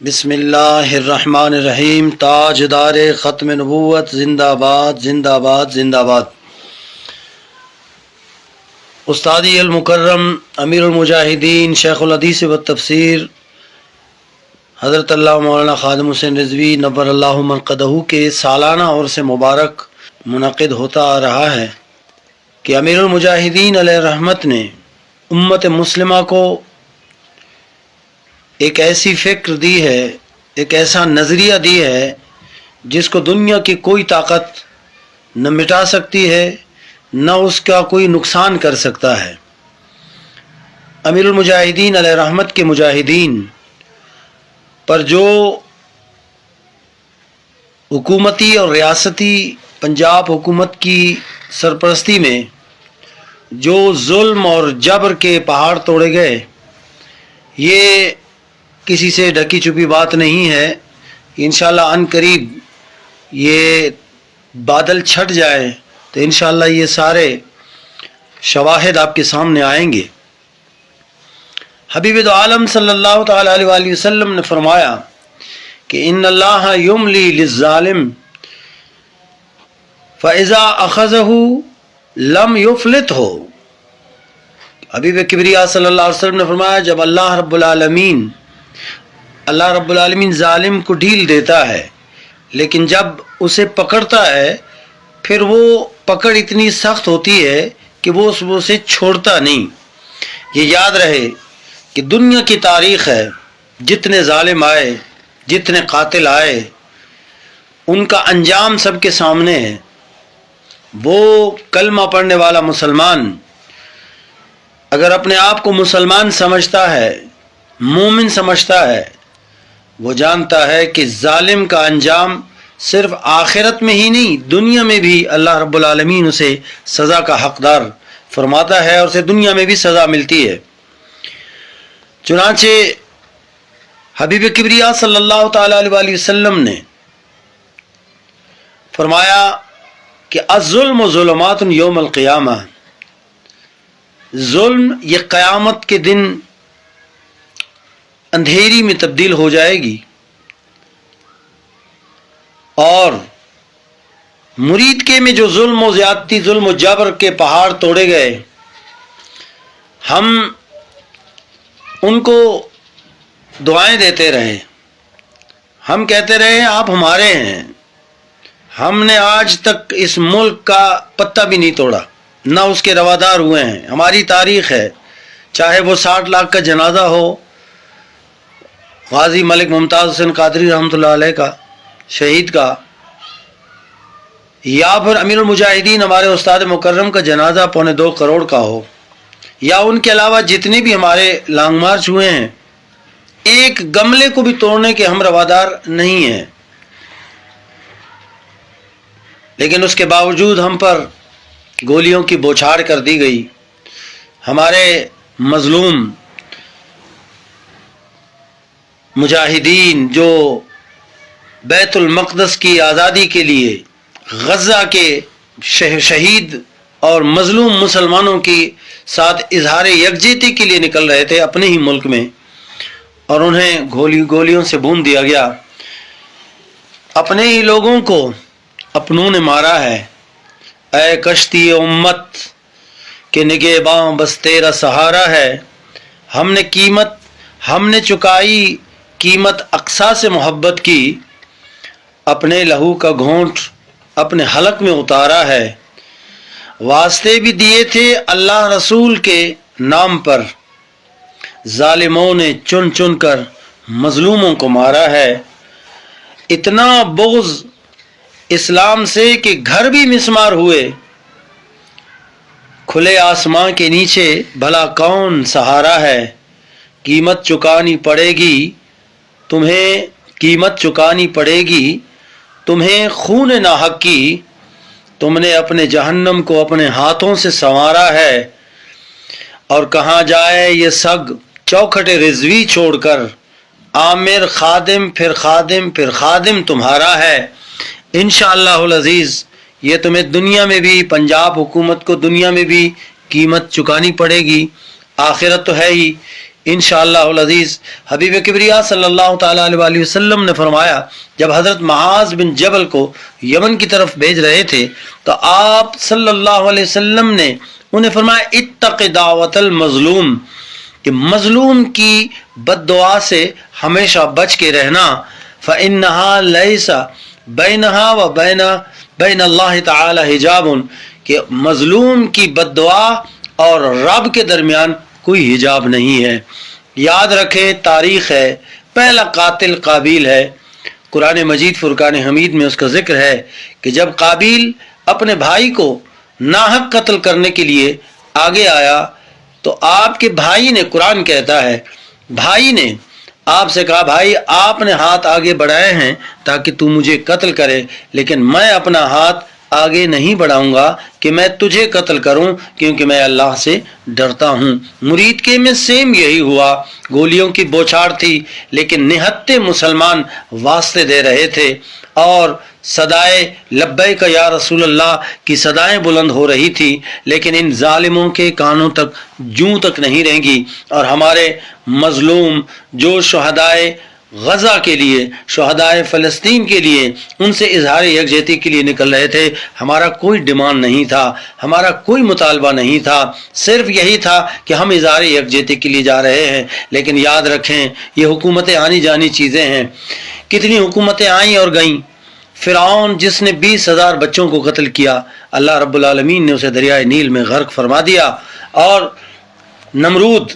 بسم اللہ الرحمن الرحیم۔ تاجدار ختم نبوت زندہ باد زندہ باد زندہ باد۔ استادی المکرم امیر المجاہدین شیخ الحدیث و تفسیر حضرت اللہ مولانا خادم حسین رضوی نور اللہ مرقدہ کے سالانہ عرس مبارک منعقد ہوتا آ رہا ہے کہ امیر المجاہدین علیہ رحمت نے امت مسلمہ کو ایک ایسی فکر دی ہے، ایک ایسا نظریہ دی ہے جس کو دنیا کی کوئی طاقت نہ مٹا سکتی ہے، نہ اس کا کوئی نقصان کر سکتا ہے۔ امیر المجاہدین علیہ رحمت کے مجاہدین پر جو حکومتی اور ریاستی پنجاب حکومت کی سرپرستی میں جو ظلم اور جبر کے پہاڑ توڑے گئے، یہ کسی سے ڈھکی چھپی بات نہیں ہے۔ انشاءاللہ ان قریب یہ بادل چھٹ جائے تو انشاءاللہ یہ سارے شواہد آپ کے سامنے آئیں گے۔ حبیب دو عالم صلی اللہ تعالی علیہ وآلہ وسلم نے فرمایا کہ ان اللہ یملی للظالم فاذا اخذہ لم یفلتہ۔ حبیب کبریا صلی اللہ علیہ وسلم نے فرمایا جب اللہ رب العالمین ظالم کو ڈھیل دیتا ہے، لیکن جب اسے پکڑتا ہے پھر وہ پکڑ اتنی سخت ہوتی ہے کہ وہ اسے چھوڑتا نہیں۔ یہ یاد رہے کہ دنیا کی تاریخ ہے، جتنے ظالم آئے، جتنے قاتل آئے، ان کا انجام سب کے سامنے ہے۔ وہ کلمہ پڑھنے والا مسلمان اگر اپنے آپ کو مسلمان سمجھتا ہے، مومن سمجھتا ہے، وہ جانتا ہے کہ ظالم کا انجام صرف آخرت میں ہی نہیں، دنیا میں بھی اللہ رب العالمین اسے سزا کا حقدار فرماتا ہے اور اسے دنیا میں بھی سزا ملتی ہے۔ چنانچہ حبیب کبریا صلی اللہ تعالی علیہ وآلہ وسلم نے فرمایا کہ الظلم ظلمات یوم القیامہ، ظلم یہ قیامت کے دن اندھیری میں تبدیل ہو جائے گی، اور مرید کے میں جو ظلم و زیادتی، ظلم و جبر کے پہاڑ توڑے گئے، ہم ان کو دعائیں دیتے رہے، ہم کہتے رہے آپ ہمارے ہیں، ہم نے آج تک اس ملک کا پتہ بھی نہیں توڑا، نہ اس کے روادار ہوئے ہیں۔ ہماری تاریخ ہے، چاہے وہ 60 لاکھ کا جنازہ ہو غازی ملک ممتاز حسین قادری رحمۃ اللہ علیہ کا، شہید کا، یا پھر امیر المجاہدین ہمارے استاد مکرم کا جنازہ 2.25 کروڑ کا ہو، یا ان کے علاوہ جتنے بھی ہمارے لانگ مارچ ہوئے ہیں، ایک گملے کو بھی توڑنے کے ہم روادار نہیں ہیں، لیکن اس کے باوجود ہم پر گولیوں کی بوچھاڑ کر دی گئی۔ ہمارے مظلوم مجاہدین جو بیت المقدس کی آزادی کے لیے غزہ کے شہید اور مظلوم مسلمانوں کے ساتھ اظہار یکجہتی کے لیے نکل رہے تھے اپنے ہی ملک میں، اور انہیں گولیوں سے بھون دیا گیا۔ اپنے ہی لوگوں کو اپنوں نے مارا ہے۔ اے کشتی امت کہ نگہباں بس تیرا سہارا ہے، ہم نے چکائی قیمت اقصا سے محبت کی، اپنے لہو کا گھونٹ اپنے حلق میں اتارا ہے، واسطے بھی دیے تھے اللہ رسول کے نام پر، ظالموں نے چن چن کر مظلوموں کو مارا ہے۔ اتنا بغض اسلام سے کہ گھر بھی مسمار ہوئے، کھلے آسماں کے نیچے بھلا کون سہارا ہے، قیمت چکانی پڑے گی تمہیں خون ناحق کی، تم نے اپنے جہنم کو اپنے ہاتھوں سے سنوارا ہے، اور کہاں جائے یہ سگ چوکھٹ رضوی چھوڑ کر، عامر خادم پھر خادم پھر خادم تمہارا ہے۔ انشاءاللہ العزیز یہ تمہیں دنیا میں بھی، پنجاب حکومت کو دنیا میں بھی قیمت چکانی پڑے گی، آخرت تو ہے ہی، انشاءاللہ العزیز حبیب کبریا صلی اللہ تعالیٰ علیہ وسلم نے فرمایا جب حضرت معاذ بن جبل کو یمن کی طرف بھیج رہے تھے تو آپ صلی اللہ علیہ وسلم نے انہیں فرمایا اتق دعوت المظلوم، کہ مظلوم کی بد دعا سے ہمیشہ بچ کے رہنا، فإنها ليس بينها وبين اللہ تعالی حجاب، کہ مظلوم کی بد دعا اور رب کے درمیان کوئی حجاب نہیں ہے۔ یاد رکھیں تاریخ ہے، پہلا قاتل قابیل ہے۔ قرآن مجید فرقان حمید میں اس کا ذکر ہے کہ جب قابیل اپنے بھائی کو ناحق قتل کرنے کے لیے آگے آیا تو آپ کے بھائی نے، قرآن کہتا ہے بھائی نے آپ سے کہا بھائی آپ نے ہاتھ آگے بڑھائے ہیں تاکہ تو مجھے قتل کرے، لیکن میں اپنا ہاتھ آگے نہیں بڑھاؤں گا کہ میں تجھے قتل کروں، کیونکہ میں اللہ سے ڈرتا ہوں۔ مرید کے میں سیم یہی ہوا، گولیوں کی بوچھار تھی لیکن نہتے مسلمان واسطے دے رہے تھے اور صدائے لبیک یا رسول اللہ کی صدائیں بلند ہو رہی تھی، لیکن ان ظالموں کے کانوں تک جوں تک نہیں رہیں گی۔ اور ہمارے مظلوم جو شہدائے غزہ کے لیے، شہدائے فلسطین کے لیے، ان سے اظہار یکجہتی کے لیے نکل رہے تھے، ہمارا کوئی ڈیمانڈ نہیں تھا، ہمارا کوئی مطالبہ نہیں تھا، صرف یہی تھا کہ ہم اظہار یکجہتی کے لیے جا رہے ہیں۔ لیکن یاد رکھیں یہ حکومتیں آنی جانی چیزیں ہیں، کتنی حکومتیں آئیں اور گئیں۔ فرعون جس نے 20,000 بچوں کو قتل کیا، اللہ رب العالمین نے اسے دریائے نیل میں غرق فرما دیا، اور نمرود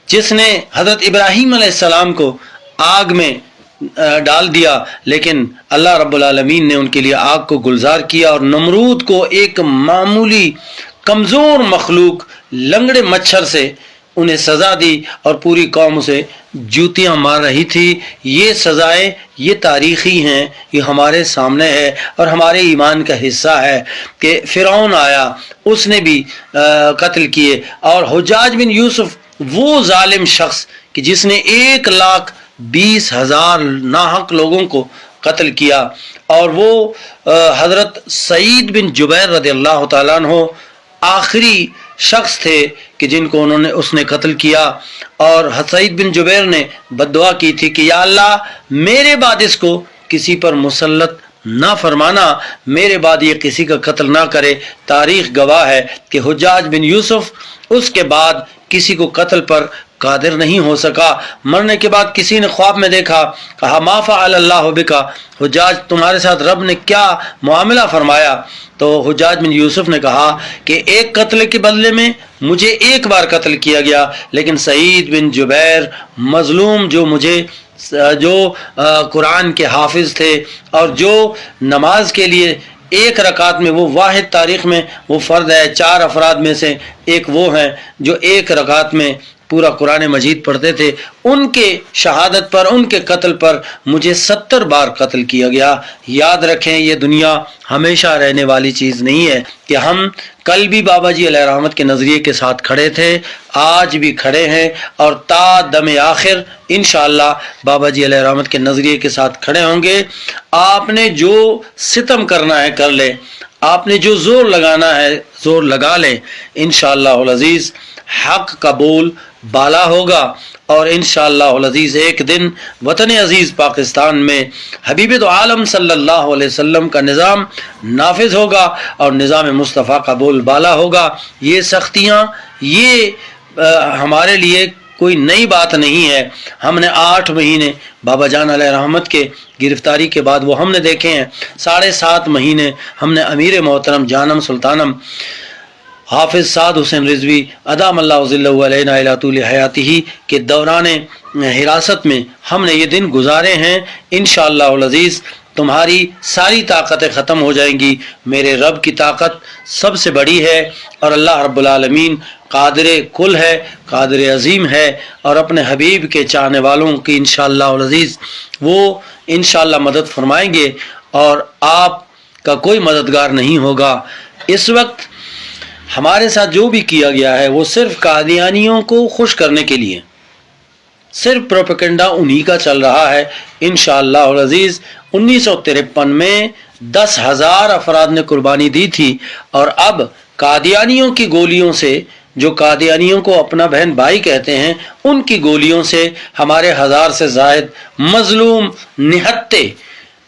جس نے حضرت ابراہیم علیہ السلام کو آگ میں ڈال دیا، لیکن اللہ رب العالمین نے ان کے لیے آگ کو گلزار کیا، اور نمرود کو ایک معمولی کمزور مخلوق لنگڑے مچھر سے انہیں سزا دی، اور پوری قوم اسے جوتیاں مار رہی تھی۔ یہ سزائیں یہ تاریخی ہیں، یہ ہمارے سامنے ہے اور ہمارے ایمان کا حصہ ہے کہ فرعون آیا، اس نے بھی قتل کیے، اور حجاج بن یوسف وہ ظالم شخص کہ جس نے 1,20,000 ناحق لوگوں کو قتل کیا، اور وہ حضرت سعید بن جبیر رضی اللہ تعالیٰ عنہ آخری شخص تھے کہ جن کو اس نے قتل کیا، اور سعید بن جبیر نے بد دعا کی تھی کہ یا اللہ میرے بعد اس کو کسی پر مسلط نہ فرمانا، میرے بعد یہ کسی کا قتل نہ کرے۔ تاریخ گواہ ہے کہ حجاج بن یوسف اس کے بعد کسی کو قتل پر قادر نہیں ہو سکا۔ مرنے کے بعد کسی نے خواب میں دیکھا، کہا ما فعل اللہ بکا، حجاج تمہارے ساتھ رب نے کیا معاملہ فرمایا؟ تو حجاج بن یوسف نے کہا کہ ایک قتل کے بدلے میں مجھے 1 بار قتل کیا گیا، لیکن سعید بن جبیر مظلوم جو قرآن کے حافظ تھے، اور جو نماز کے لیے 1 رکعت میں وہ واحد تاریخ میں وہ فرد ہے، 4 افراد میں سے ایک وہ ہیں جو 1 رکعت میں پورا قرآن مجید پڑھتے تھے، ان کے شہادت پر، ان کے قتل پر مجھے 70 بار قتل کیا گیا۔ یاد رکھیں یہ دنیا ہمیشہ رہنے والی چیز نہیں ہے کہ ہم کل بھی بابا جی علیہ رحمت کے نظریے کے ساتھ کھڑے تھے، آج بھی کھڑے ہیں، اور تا دم آخر انشاءاللہ بابا جی علیہ رحمت کے نظریے کے ساتھ کھڑے ہوں گے۔ آپ نے جو ستم کرنا ہے کر لے، آپ نے جو زور لگانا ہے زور لگا لیں، انشاءاللہ العزیز حق کا بول بالا ہوگا، اور انشاءاللہ العزیز ایک دن وطن عزیز پاکستان میں حبیب دو عالم صلی اللہ علیہ وسلم کا نظام نافذ ہوگا، اور نظام مصطفیٰ کا بول بالا ہوگا۔ یہ سختیاں یہ ہمارے لیے کوئی نئی بات نہیں ہے، ہم نے 8 مہینے بابا جان علیہ رحمت کے گرفتاری کے بعد وہ ہم نے دیکھے ہیں، 7.5 مہینے ہم نے امیر محترم جانم سلطانم حافظ سعد حسین رضوی ادام اللہ ظلہ علینا الی طول حیاتہ کے دوران حراست میں ہم نے یہ دن گزارے ہیں۔ انشاءاللہ العزیز تمہاری ساری طاقتیں ختم ہو جائیں گی، میرے رب کی طاقت سب سے بڑی ہے، اور اللہ رب العالمین قادر کل ہے، قادر عظیم ہے، اور اپنے حبیب کے چاہنے والوں کی انشاءاللہ العزیز وہ انشاءاللہ مدد فرمائیں گے، اور آپ کا کوئی مددگار نہیں ہوگا۔ اس وقت ہمارے ساتھ جو بھی کیا گیا ہے وہ صرف قادیانیوں کو خوش کرنے کے لیے، صرف پروپیگنڈا انہی کا چل رہا ہے۔ انشاءاللہ العزیز 1953 میں 10,000 افراد نے قربانی دی تھی، اور اب قادیانیوں کی گولیوں سے جو قادیانیوں کو اپنا بہن بھائی کہتے ہیں، ان کی گولیوں سے ہمارے 1000 سے زائد مظلوم نہتے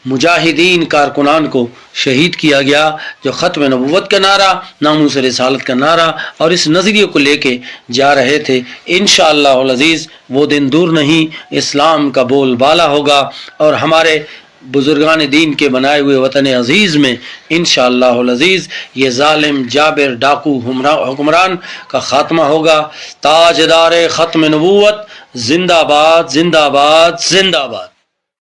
مجاہدین کارکنان کو شہید کیا گیا، جو ختم نبوت کا نعرہ، ناموس رسالت کا نعرہ اور اس نظریے کو لے کے جا رہے تھے۔ انشاءاللہ العزیز وہ دن دور نہیں، اسلام کا بول بالا ہوگا اور ہمارے بزرگان دین کے بنائے ہوئے وطن عزیز میں انشاءاللہ العزیز یہ ظالم جابر ڈاکو حکمران کا خاتمہ ہوگا۔ تاجدار ختم نبوت زندہ باد، زندہ باد، زندہ باد۔